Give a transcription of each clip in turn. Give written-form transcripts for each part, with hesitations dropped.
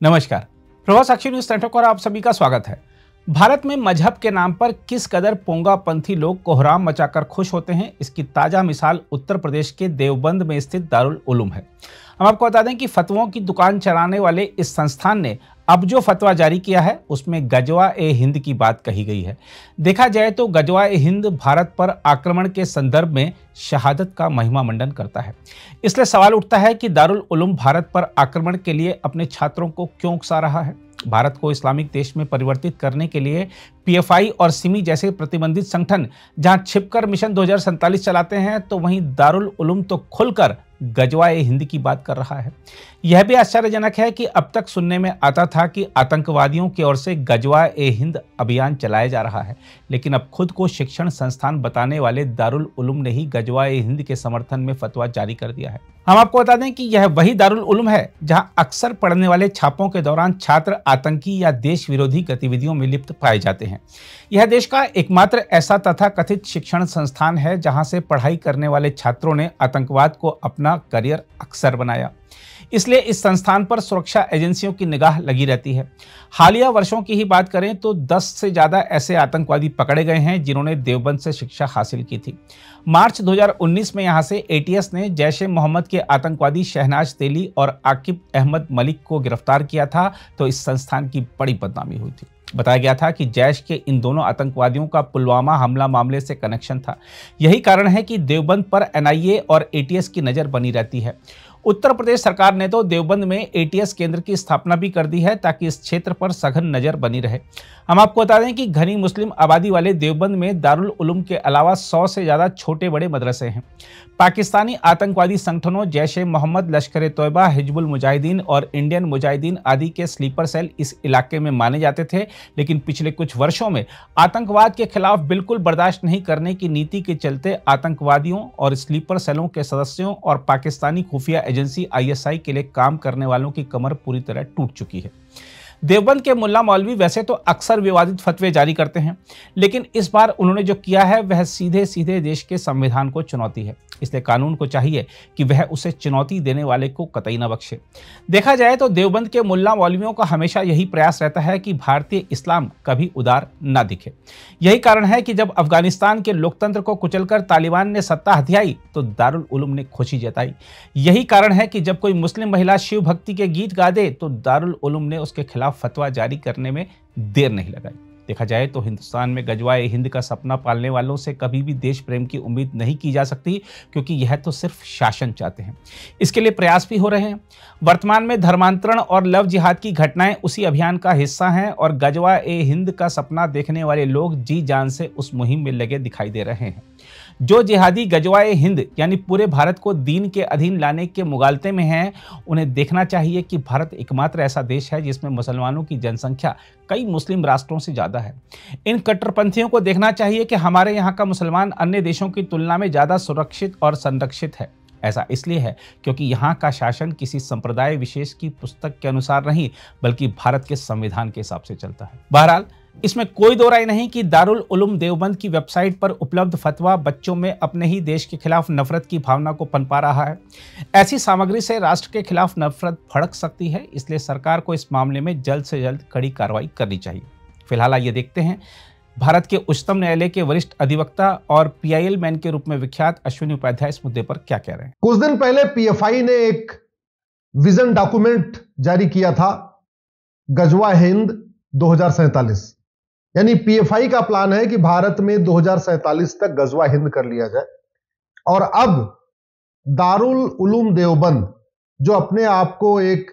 नमस्कार, प्रभात साक्षी news network पर आप सभी का स्वागत है। भारत में मजहब के नाम पर किस कदर पोंगापंथी लोग कोहराम मचाकर खुश होते हैं, इसकी ताजा मिसाल उत्तर प्रदेश के देवबंद में स्थित दारुल उलूम है। हम आपको बता दें कि फतवों की दुकान चलाने वाले इस संस्थान ने अब जो फतवा जारी किया है उसमें गजवा-ए-हिंद की बात कही गई है। देखा जाए तो गजवा-ए-हिंद भारत पर आक्रमण के संदर्भ में शहादत का महिमा मंडन करता है। इसलिए सवाल उठता है कि दारुल उलूम भारत पर आक्रमण के लिए अपने छात्रों को क्यों उकसा रहा है। भारत को इस्लामिक देश में परिवर्तित करने के लिए पीएफआई और सिमी जैसे प्रतिबंधित संगठन जहां छिपकर मिशन 2047 चलाते हैं, तो वहीं दारुल उलूम तो खुलकर गजवा-ए-हिंद की बात कर रहा है। यह भी आश्चर्यजनक है कि अब तक सुनने में आता था कि आतंकवादियों की ओर से गजवा-ए-हिंद अभियान चलाया जा रहा है, लेकिन अब खुद को शिक्षण संस्थान बताने वाले दारुल उलूम ने ही गजवा-ए-हिंद के समर्थन में फतवा जारी कर दिया है। हम आपको बता दें कि यह वही दारुल उलूम है जहां अक्सर पड़ने वाले छापों के दौरान छात्र आतंकी या देश विरोधी गतिविधियों में लिप्त पाए जाते हैं। यह देश का एकमात्र ऐसा तथाकथित शिक्षण संस्थान है जहां से पढ़ाई करने वाले छात्रों ने आतंकवाद को अपना करियर अक्सर बनाया। इसलिए इस संस्थान पर सुरक्षा एजेंसियों की निगाह लगी रहती है। हालिया वर्षों की ही बात करें तो 10 से ज्यादा ऐसे आतंकवादी पकड़े गए हैं जिन्होंने देवबंद से शिक्षा हासिल की थी। मार्च 2019 में यहां से एटीएस ने जैश-ए-मोहम्मद के आतंकवादी शहनाज तेली और आकिब अहमद मलिक को गिरफ्तार किया था, तो इस संस्थान की बड़ी बदनामी हुई थी। बताया गया था कि जैश के इन दोनों आतंकवादियों का पुलवामा हमला मामले से कनेक्शन था। यही कारण है कि देवबंद पर एनआईए और एटीएस की नजर बनी रहती है। उत्तर प्रदेश सरकार ने तो देवबंद में एटीएस केंद्र की स्थापना भी कर दी है ताकि इस क्षेत्र पर सघन नजर बनी रहे। हम आपको बता दें कि घनी मुस्लिम आबादी वाले देवबंद में दारुल उलूम के अलावा 100 से ज्यादा छोटे बड़े मदरसे हैं। पाकिस्तानी आतंकवादी संगठनों जैश-ए-मोहम्मद, लश्कर-ए-तोयबा, हिजबुल मुजाहिदीन और इंडियन मुजाहिदीन आदि के स्लीपर सेल इस इलाके में माने जाते थे, लेकिन पिछले कुछ वर्षों में आतंकवाद के खिलाफ बिल्कुल बर्दाश्त नहीं करने की नीति के चलते आतंकवादियों और स्लीपर सेलों के सदस्यों और पाकिस्तानी खुफिया एजेंसी आईएसआई के लिए काम करने वालों की कमर पूरी तरह टूट चुकी है। देवबंद के मुल्ला मौलवी वैसे तो अक्सर विवादित फतवे जारी करते हैं, लेकिन इस बार उन्होंने जो किया है वह सीधे सीधे देश के संविधान को चुनौती है। इसलिए कानून को चाहिए कि वह उसे चुनौती देने वाले को कतई न बख्शे। देखा जाए तो देवबंद के मुल्ला मौलवियों का हमेशा यही प्रयास रहता है कि भारतीय इस्लाम कभी उदार न दिखे। यही कारण है कि जब अफगानिस्तान के लोकतंत्र को कुचलकर तालिबान ने सत्ता हथियाई तो दारुल उलूम ने खुशी जताई। यही कारण है कि जब कोई मुस्लिम महिला शिव भक्ति के गीत गा दे तो दारुल उलूम ने उसके खिलाफ फतवा जारी करने में देर नहीं लगाई। देखा जाए तो हिंदुस्तान में गजवा-ए-हिंद का सपना पालने वालों से कभी भी देश प्रेम की उम्मीद नहीं की जा सकती, क्योंकि यह तो सिर्फ शासन चाहते हैं। इसके लिए प्रयास भी हो रहे हैं। वर्तमान में धर्मांतरण और लव जिहाद की घटनाएं उसी अभियान का हिस्सा हैं और गजवा-ए-हिंद का सपना देखने वाले लोग जी जान से उस मुहिम में लगे दिखाई दे रहे हैं। जो जिहादी गजवा-ए-हिंद यानी पूरे भारत को दीन के अधीन लाने के मुगालते में हैं, उन्हें देखना चाहिए कि भारत एकमात्र ऐसा देश है जिसमें मुसलमानों की जनसंख्या कई मुस्लिम राष्ट्रों से ज्यादा है। इन कट्टरपंथियों को देखना चाहिए कि हमारे यहाँ का मुसलमान अन्य देशों की तुलना में ज्यादा सुरक्षित और संरक्षित है। ऐसा इसलिए है क्योंकि यहाँ का शासन किसी संप्रदाय विशेष की पुस्तक के अनुसार नहीं, बल्कि भारत के संविधान के हिसाब से चलता है। बहरहाल, इसमें कोई दो राय नहीं कि दारुल उलूम देवबंद की वेबसाइट पर उपलब्ध फतवा बच्चों में अपने ही देश के खिलाफ नफरत की भावना को पनपा रहा है। ऐसी सामग्री से राष्ट्र के खिलाफ नफरत भड़क सकती है, इसलिए सरकार को इस मामले में जल्द से जल्द कड़ी कार्रवाई करनी चाहिए। फिलहाल आइए देखते हैं भारत के उच्चतम न्यायालय के वरिष्ठ अधिवक्ता और पीआईएल मैन के रूप में विख्यात अश्विनी उपाध्याय इस मुद्दे पर क्या कह रहे हैं। कुछ दिन पहले पीएफआई ने एक विजन डॉक्यूमेंट जारी किया था, गजवा-ए-हिंद 2047। यानी पीएफआई का प्लान है कि भारत में 2047 तक गजवा-ए-हिंद कर लिया जाए। और अब दारुल उलूम देवबंद, जो अपने आप को एक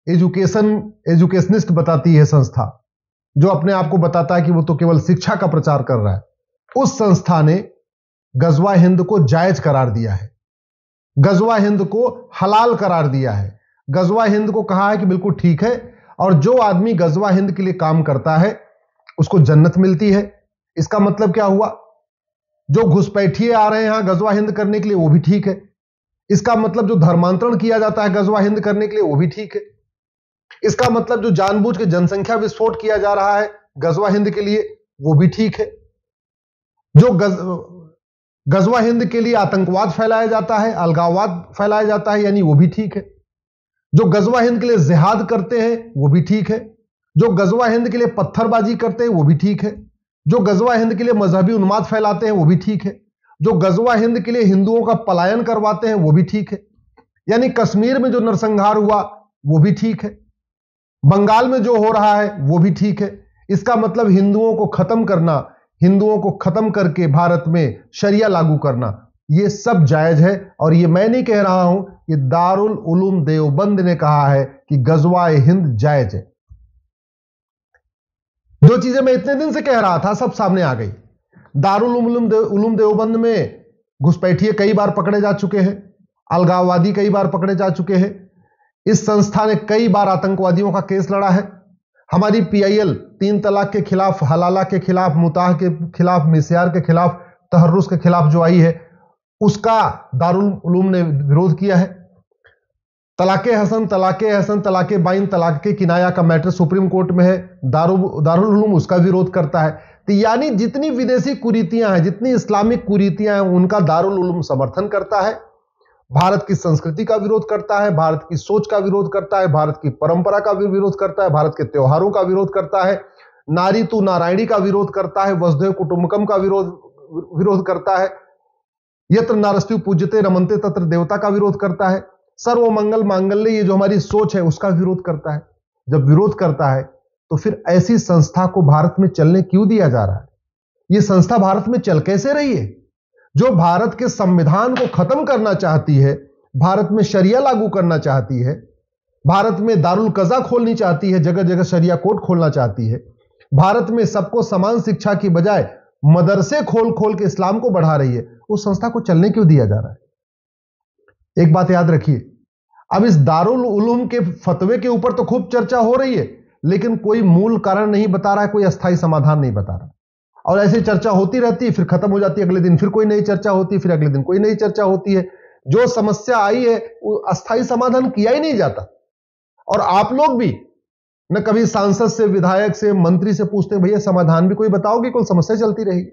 एजुकेशनिस्ट बताती है संस्था, जो अपने आप को बताता है कि वो तो केवल शिक्षा का प्रचार कर रहा है, उस संस्था ने गजवा-ए-हिंद को जायज करार दिया है, गजवा-ए-हिंद को हलाल करार दिया है, गजवा-ए-हिंद को कहा है कि बिल्कुल ठीक है, और जो आदमी गजवा-ए-हिंद के लिए काम करता है उसको जन्नत मिलती है। इसका मतलब क्या हुआ? जो घुसपैठिए आ रहे हैं यहां गजवा-ए-हिंद करने के लिए वो भी ठीक है। इसका मतलब जो धर्मांतरण किया जाता है गजवा-ए-हिंद करने के लिए वो भी ठीक है। इसका मतलब जो जानबूझ के जनसंख्या विस्फोट किया जा रहा है गजवा-ए-हिंद के लिए वो भी ठीक है। जो गजवा-ए-हिंद के लिए आतंकवाद फैलाया जाता है, अलगाववाद फैलाया जाता है, यानी वो भी ठीक है। जो गजवा हिंद के लिए जिहाद करते हैं वो भी ठीक है, जो गजवा हिंद के लिए पत्थरबाजी करते हैं वो भी ठीक है, जो गजवा हिंद के लिए मजहबी उन्माद फैलाते हैं वो भी ठीक है, जो गजवा हिंद के लिए हिंदुओं का पलायन करवाते हैं वो भी ठीक है। यानी कश्मीर में जो नरसंहार हुआ वो भी ठीक है, बंगाल में जो हो रहा है वो भी ठीक है। इसका मतलब हिंदुओं को खत्म करना, हिंदुओं को खत्म करके भारत में शरिया लागू करना, ये सब जायज है। और ये मैं नहीं कह रहा हूं, ये दारुल उलूम देवबंद ने कहा है कि गजवाए हिंद जायज है। जो चीजें मैं इतने दिन से कह रहा था सब सामने आ गई। दारुल उलूम देवबंद में घुसपैठिए कई बार पकड़े जा चुके हैं, अलगाववादी कई बार पकड़े जा चुके हैं, इस संस्था ने कई बार आतंकवादियों का केस लड़ा है। हमारी पीआईएल 3 तलाक के खिलाफ, हलाला के खिलाफ, मुताह के खिलाफ, मिस्यार के खिलाफ, तहर्रुस के खिलाफ जो आई है उसका दारुल उलूम ने विरोध किया है। तलाके हसन, तलाके बाइन, तलाके किनाया का मैटर सुप्रीम कोर्ट में है, दारुल उलूम उसका विरोध करता है। तो यानी जितनी विदेशी कुरीतियां हैं, जितनी इस्लामिक कुरीतियां हैं, उनका दारुल उलूम समर्थन करता है, भारत की संस्कृति का विरोध करता है, भारत की सोच का विरोध करता है, भारत की परंपरा का विरोध करता है, भारत के त्योहारों का विरोध करता है, नारी तू नारायणी का विरोध करता है, वसुधैव कुटुंबकम का विरोध करता है, यत्र नारस्त्यु पूज्यते रमन्ते तत्र देवता का विरोध करता है, सर्वमंगल मांगल्य, ये जो हमारी सोच है उसका विरोध करता है। जब विरोध करता है तो फिर ऐसी संस्था को भारत में चलने क्यों दिया जा रहा है? यह संस्था भारत में चल कैसे रही है? जो भारत के संविधान को खत्म करना चाहती है, भारत में शरिया लागू करना चाहती है, भारत में दारुल कज़ा खोलनी चाहती है, जगह जगह शरिया कोर्ट खोलना चाहती है, भारत में सबको समान शिक्षा की बजाय मदरसे खोल खोल के इस्लाम को बढ़ा रही है, उस संस्था को चलने क्यों दिया जा रहा है? एक बात याद रखिए, अब इस दारुल उलूम के फतवे के ऊपर तो खूब चर्चा हो रही है, लेकिन कोई मूल कारण नहीं बता रहा है, कोई अस्थायी समाधान नहीं बता रहा। और ऐसी चर्चा होती रहती है, फिर खत्म हो जाती है, अगले दिन फिर कोई नई चर्चा होती है, फिर अगले दिन कोई नई चर्चा होती है। जो समस्या आई है वो अस्थायी समाधान किया ही नहीं जाता। और आप लोग भी न कभी सांसद से, विधायक से, मंत्री से पूछते हैं भैया समाधान भी कोई बताओगे, कोई समस्या चलती रहेगी।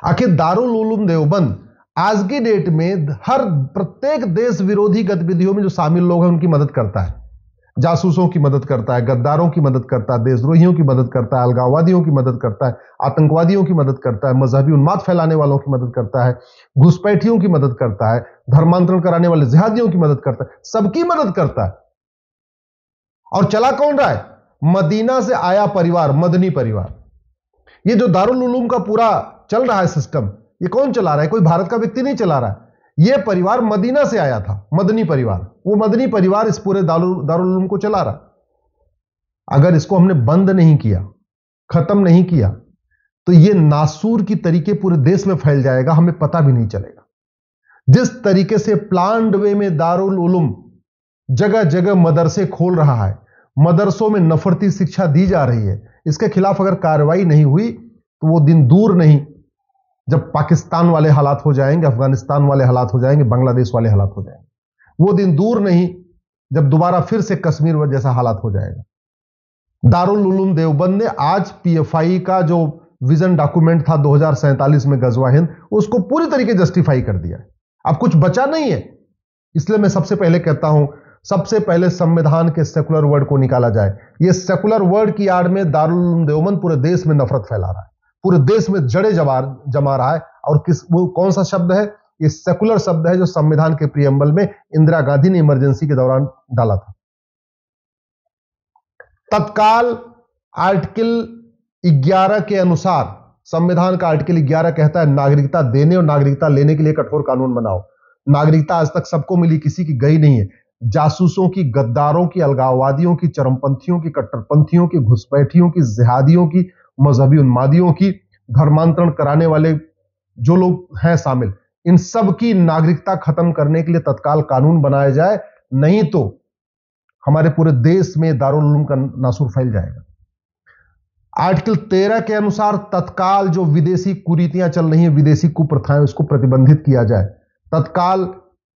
आखिर दारुल उलूम देवबंद आज की डेट में हर प्रत्येक देश विरोधी गतिविधियों में जो शामिल लोग हैं उनकी मदद करता है, जासूसों की मदद करता है, गद्दारों की मदद करता है, देशद्रोहियों की मदद करता है, अलगाववादियों की मदद करता है, आतंकवादियों की मदद करता है, मजहबी उन्माद फैलाने वालों की मदद करता है, घुसपैठियों की मदद करता है, धर्मांतरण कराने वाले जिहादियों की मदद करता है, सबकी मदद करता है। और चला कौन रहा है? मदीना से आया परिवार, मदनी परिवार। ये जो दारुल उलूम का पूरा चल रहा है सिस्टम, ये कौन चला रहा है? कोई भारत का व्यक्ति नहीं चला रहा है, यह परिवार मदीना से आया था, मदनी परिवार। वो मदनी परिवार इस पूरे दारुल उलूम को चला रहा। अगर इसको हमने बंद नहीं किया, खत्म नहीं किया, तो यह नासूर की तरीके पूरे देश में फैल जाएगा, हमें पता भी नहीं चलेगा। जिस तरीके से प्लान्ड वे में दारुल उलूम जगह जगह मदरसे खोल रहा है, मदरसों में नफरती शिक्षा दी जा रही है, इसके खिलाफ अगर कार्रवाई नहीं हुई तो वो दिन दूर नहीं जब पाकिस्तान वाले हालात हो जाएंगे, अफगानिस्तान वाले हालात हो जाएंगे, बांग्लादेश वाले हालात हो जाएंगे। वो दिन दूर नहीं जब दोबारा फिर से कश्मीर जैसा हालात हो जाएगा। दारुल उलूम देवबंद ने आज पीएफआई का जो विजन डॉक्यूमेंट था 2047 में गजवा हिंद, उसको पूरी तरीके जस्टिफाई कर दिया। अब कुछ बचा नहीं है। इसलिए मैं सबसे पहले कहता हूं, सबसे पहले संविधान के सेकुलर वर्ड को निकाला जाए। यह सेकुलर वर्ड की आड़ में दारुल उलूम देवबंद पूरे देश में नफरत फैला रहा है, पूरे देश में जड़े जमा रहा है। और वो कौन सा शब्द है? ये सेकुलर शब्द है जो संविधान के प्रीएम्बल में इंदिरा गांधी ने इमरजेंसी के दौरान डाला था। तत्काल आर्टिकल 11 के अनुसार, संविधान का आर्टिकल 11 कहता है नागरिकता देने और नागरिकता लेने के लिए कठोर कानून बनाओ। नागरिकता आज तक सबको मिली, किसी की गई नहीं है। जासूसों की, गद्दारों की, अलगाववादियों की, चरमपंथियों की, कट्टरपंथियों की, घुसपैठियों की, जिहादियों की, मजहबी उन्मादियों की, धर्मांतरण कराने वाले जो लोग हैं शामिल, इन सब की नागरिकता खत्म करने के लिए तत्काल कानून बनाया जाए, नहीं तो हमारे पूरे देश में दारुल उलूम का नासूर फैल जाएगा। आर्टिकल 13 के अनुसार तत्काल जो विदेशी कुरीतियां चल रही हैं, विदेशी कुप्रथाएं, उसको प्रतिबंधित किया जाए। तत्काल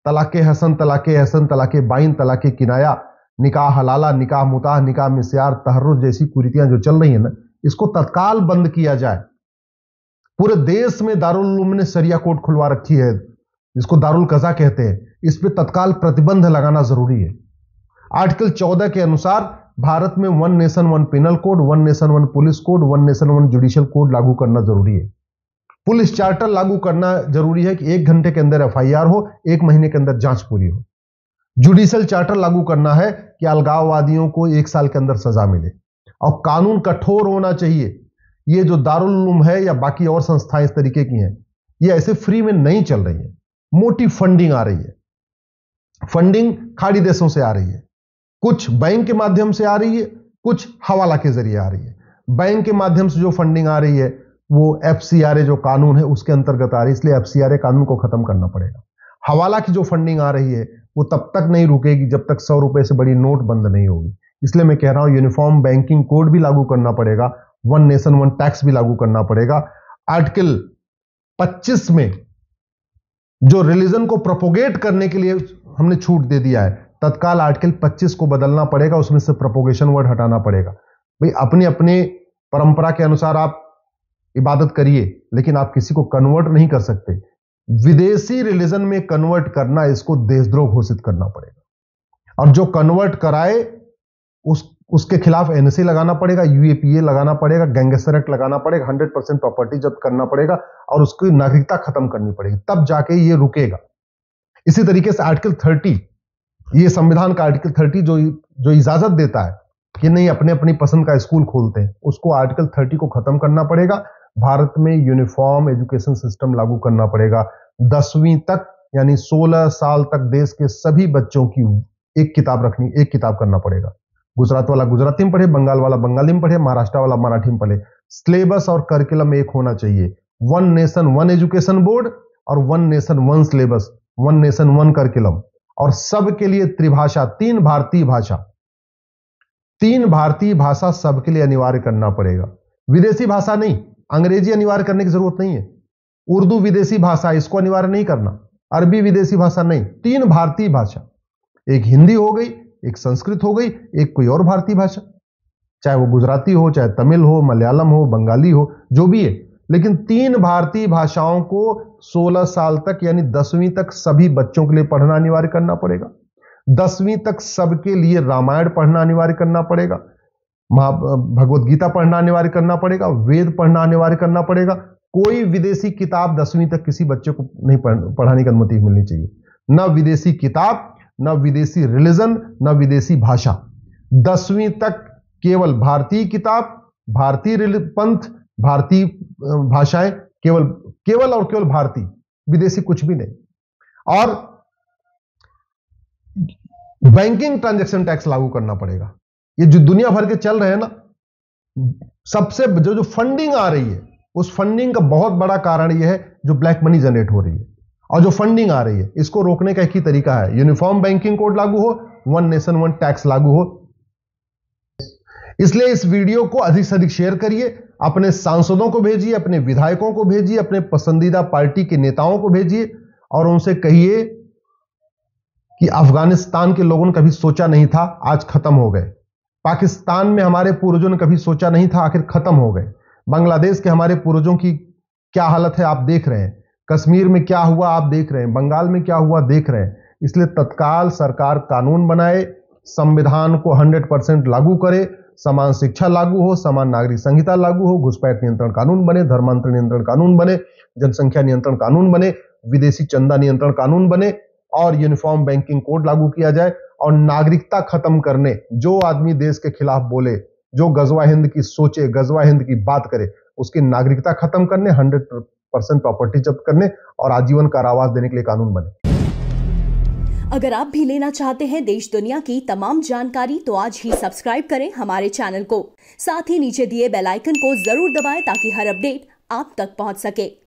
तलाके हसन, तलाके बाइन, तलाके किनाया, निकाह हलाला, निकाह मुताह, निकाह मिस्यार, तहर्रुज जैसी कुरीतियां जो चल रही है ना, इसको तत्काल बंद किया जाए। पूरे देश में दारुल उलूम ने शरिया कोर्ट खुलवा रखी है, जिसको दारुल कज़ा कहते हैं। इस पे तत्काल प्रतिबंध लगाना जरूरी है। आर्टिकल 14 के अनुसार भारत में 1 nation 1 penal code, 1 nation 1 police code, 1 nation 1 judicial code लागू करना जरूरी है। पुलिस चार्टर लागू करना जरूरी है कि 1 घंटे के अंदर एफआईआर हो, 1 महीने के अंदर जांच पूरी हो। जुडिशियल चार्टर लागू करना है कि अलगाववादियों को 1 साल के अंदर सजा मिले। और कानून कठोर होना चाहिए। ये जो दारुल उलूम है या बाकी और संस्थाएं इस तरीके की हैं, ये ऐसे फ्री में नहीं चल रही है। मोटी फंडिंग आ रही है। फंडिंग खाड़ी देशों से आ रही है, कुछ बैंक के माध्यम से आ रही है, कुछ हवाला के जरिए आ रही है। बैंक के माध्यम से जो फंडिंग आ रही है वो FCRA जो कानून है उसके अंतर्गत आ रही है, इसलिए FCRA कानून को खत्म करना पड़ेगा। हवाला की जो फंडिंग आ रही है वो तब तक नहीं रुकेगी जब तक 100 रुपए से बड़ी नोट बंद नहीं होगी। इसलिए मैं कह रहा हूं यूनिफॉर्म बैंकिंग कोड भी लागू करना पड़ेगा, 1 नेशन 1 टैक्स भी लागू करना पड़ेगा। आर्टिकल 25 में जो रिलीजन को प्रोपोगेट करने के लिए हमने छूट दे दिया है, तत्काल आर्टिकल 25 को बदलना पड़ेगा, उसमें से प्रोपोगेशन वर्ड हटाना पड़ेगा। भाई अपने अपने परंपरा के अनुसार आप इबादत करिए, लेकिन आप किसी को कन्वर्ट नहीं कर सकते। विदेशी रिलीजन में कन्वर्ट करना, इसको देशद्रोह घोषित करना पड़ेगा। और जो कन्वर्ट कराए उसके खिलाफ NSA लगाना पड़ेगा, UAPA लगाना पड़ेगा, गैंगस्टर एक्ट लगाना पड़ेगा, 100% प्रॉपर्टी जब्त करना पड़ेगा और उसकी नागरिकता खत्म करनी पड़ेगी, तब जाके ये रुकेगा। इसी तरीके से आर्टिकल 30, ये संविधान का आर्टिकल 30 जो इजाजत देता है कि नहीं अपने अपनी पसंद का स्कूल खोलते हैं, उसको आर्टिकल 30 को खत्म करना पड़ेगा। भारत में यूनिफॉर्म एजुकेशन सिस्टम लागू करना पड़ेगा। 10वीं तक यानी 16 साल तक देश के सभी बच्चों की एक किताब करना पड़ेगा। गुजरात वाला गुजराती में पढ़े, बंगाल वाला बंगाली में पढ़े, महाराष्ट्र वाला मराठी में पढ़े। सिलेबस और करिकुलम एक होना चाहिए। 1 नेशन 1 एजुकेशन बोर्ड और 1 नेशन 1 सिलेबस, 1 नेशन 1 करिकुलम, और सबके लिए त्रिभाषा, 3 भारतीय भाषा, 3 भारतीय भाषा सबके लिए अनिवार्य करना पड़ेगा। विदेशी भाषा नहीं, अंग्रेजी अनिवार्य करने की जरूरत नहीं है। उर्दू विदेशी भाषा, इसको अनिवार्य नहीं करना। अरबी विदेशी भाषा नहीं, 3 भारतीय भाषा, एक हिंदी हो गई, एक संस्कृत हो गई, एक कोई और भारतीय भाषा, चाहे वो गुजराती हो, चाहे तमिल हो, मलयालम हो, बंगाली हो, जो भी है, लेकिन 3 भारतीय भाषाओं को 16 साल तक यानी 10वीं तक सभी बच्चों के लिए पढ़ना अनिवार्य करना पड़ेगा। 10वीं तक सबके लिए रामायण पढ़ना अनिवार्य करना पड़ेगा, भगवत गीता पढ़ना अनिवार्य करना पड़ेगा, वेद पढ़ना अनिवार्य करना पड़ेगा। कोई विदेशी किताब 10वीं तक किसी बच्चे को नहीं पढ़ाने की अनुमति मिलनी चाहिए। न विदेशी किताब, न विदेशी रिलीजन, न विदेशी भाषा। 10वीं तक केवल भारतीय किताब, भारतीय पंथ, भारतीय भाषाएं, केवल और केवल भारतीय, विदेशी कुछ भी नहीं। और बैंकिंग ट्रांजैक्शन टैक्स लागू करना पड़ेगा। ये जो दुनिया भर के चल रहे हैं ना, सबसे जो फंडिंग आ रही है, उस फंडिंग का बहुत बड़ा कारण यह है जो ब्लैक मनी जनरेट हो रही है और जो फंडिंग आ रही है, इसको रोकने का एक ही तरीका है, यूनिफॉर्म बैंकिंग कोड लागू हो, 1 नेशन 1 टैक्स लागू हो। इसलिए इस वीडियो को अधिक से अधिक शेयर करिए, अपने सांसदों को भेजिए, अपने विधायकों को भेजिए, अपने पसंदीदा पार्टी के नेताओं को भेजिए और उनसे कहिए कि अफगानिस्तान के लोगों ने कभी सोचा नहीं था, आज खत्म हो गए। पाकिस्तान में हमारे पूर्वजों ने कभी सोचा नहीं था, आखिर खत्म हो गए। बांग्लादेश के हमारे पूर्वजों की क्या हालत है आप देख रहे हैं, कश्मीर में क्या हुआ आप देख रहे हैं, बंगाल में क्या हुआ देख रहे हैं। इसलिए तत्काल सरकार कानून बनाए, संविधान को 100% लागू करे, समान शिक्षा लागू हो, समान नागरिक संहिता लागू हो, घुसपैठ नियंत्रण कानून बने, धर्मांतर नियंत्रण कानून बने, जनसंख्या नियंत्रण कानून बने, विदेशी चंदा नियंत्रण कानून बने और यूनिफॉर्म बैंकिंग कोड लागू किया जाए। और नागरिकता खत्म करने, जो आदमी देश के खिलाफ बोले, जो गजवा हिंद की सोचे, गजवा हिंद की बात करे, उसकी नागरिकता खत्म करने, 100% प्रॉपर्टी जब्त करने और आजीवन कारावास देने के लिए कानून बने। अगर आप भी लेना चाहते हैं देश दुनिया की तमाम जानकारी, तो आज ही सब्सक्राइब करें हमारे चैनल को। साथ ही नीचे दिए बेल आइकन को जरूर दबाएं ताकि हर अपडेट आप तक पहुंच सके।